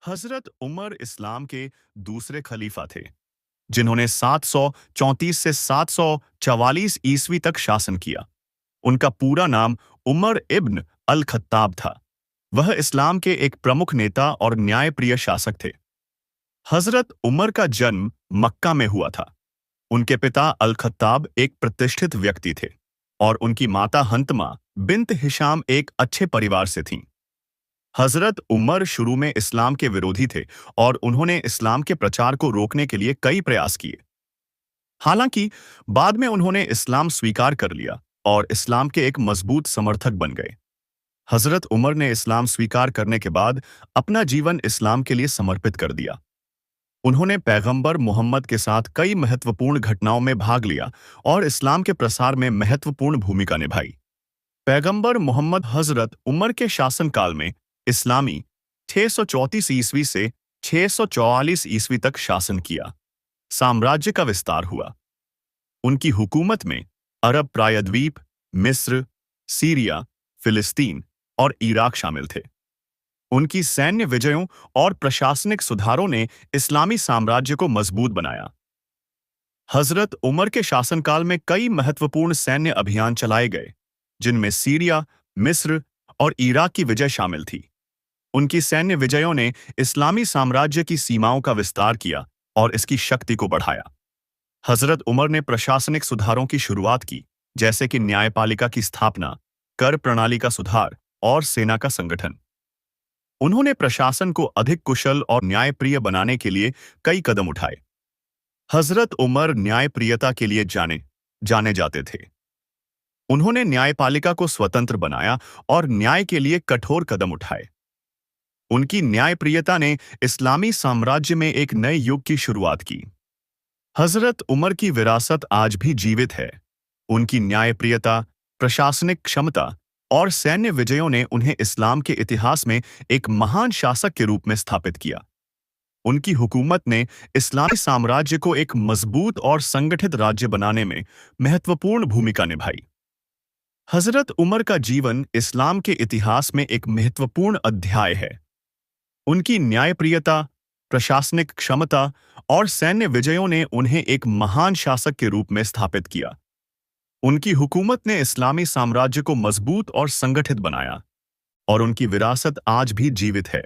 हजरत उमर इस्लाम के दूसरे खलीफा थे, जिन्होंने 734 से 744 ईस्वी तक शासन किया। उनका पूरा नाम उमर इब्न अल खत्ताब था। वह इस्लाम के एक प्रमुख नेता और न्यायप्रिय शासक थे। हजरत उमर का जन्म मक्का में हुआ था। उनके पिता अल खत्ताब एक प्रतिष्ठित व्यक्ति थे और उनकी माता हंतमा बिन्त हिशाम एक अच्छे परिवार से थीं। हजरत उमर शुरू में इस्लाम के विरोधी थे और उन्होंने इस्लाम के प्रचार को रोकने के लिए कई प्रयास किए। हालांकि बाद में उन्होंने इस्लाम स्वीकार कर लिया और इस्लाम के एक मजबूत समर्थक बन गए। हजरत उमर ने इस्लाम स्वीकार करने के बाद अपना जीवन इस्लाम के लिए समर्पित कर दिया। उन्होंने पैगंबर मोहम्मद के साथ कई महत्वपूर्ण घटनाओं में भाग लिया और इस्लाम के प्रसार में महत्वपूर्ण भूमिका निभाई। पैगंबर मोहम्मद हजरत उमर के शासनकाल में इस्लामी 634 ईस्वी से 644 ईस्वी तक शासन किया। साम्राज्य का विस्तार हुआ। उनकी हुकूमत में अरब प्रायद्वीप, मिस्र, सीरिया, फिलिस्तीन और इराक शामिल थे। उनकी सैन्य विजयों और प्रशासनिक सुधारों ने इस्लामी साम्राज्य को मजबूत बनाया। हजरत उमर के शासनकाल में कई महत्वपूर्ण सैन्य अभियान चलाए गए, जिनमें सीरिया, मिस्र और इराक की विजय शामिल थी। उनकी सैन्य विजयों ने इस्लामी साम्राज्य की सीमाओं का विस्तार किया और इसकी शक्ति को बढ़ाया। हजरत उमर ने प्रशासनिक सुधारों की शुरुआत की, जैसे कि न्यायपालिका की स्थापना, कर प्रणाली का सुधार और सेना का संगठन। उन्होंने प्रशासन को अधिक कुशल और न्यायप्रिय बनाने के लिए कई कदम उठाए। हजरत उमर न्यायप्रियता के लिए जाने जाते थे। उन्होंने न्यायपालिका को स्वतंत्र बनाया और न्याय के लिए कठोर कदम उठाए। उनकी न्यायप्रियता ने इस्लामी साम्राज्य में एक नए युग की शुरुआत की। हजरत उमर की विरासत आज भी जीवित है। उनकी न्यायप्रियता, प्रशासनिक क्षमता और सैन्य विजयों ने उन्हें इस्लाम के इतिहास में एक महान शासक के रूप में स्थापित किया। उनकी हुकूमत ने इस्लामी साम्राज्य को एक मजबूत और संगठित राज्य बनाने में महत्वपूर्ण भूमिका निभाई। हजरत उमर का जीवन इस्लाम के इतिहास में एक महत्वपूर्ण अध्याय है। उनकी न्यायप्रियता, प्रशासनिक क्षमता और सैन्य विजयों ने उन्हें एक महान शासक के रूप में स्थापित किया। उनकी हुकूमत ने इस्लामी साम्राज्य को मजबूत और संगठित बनाया और उनकी विरासत आज भी जीवित है।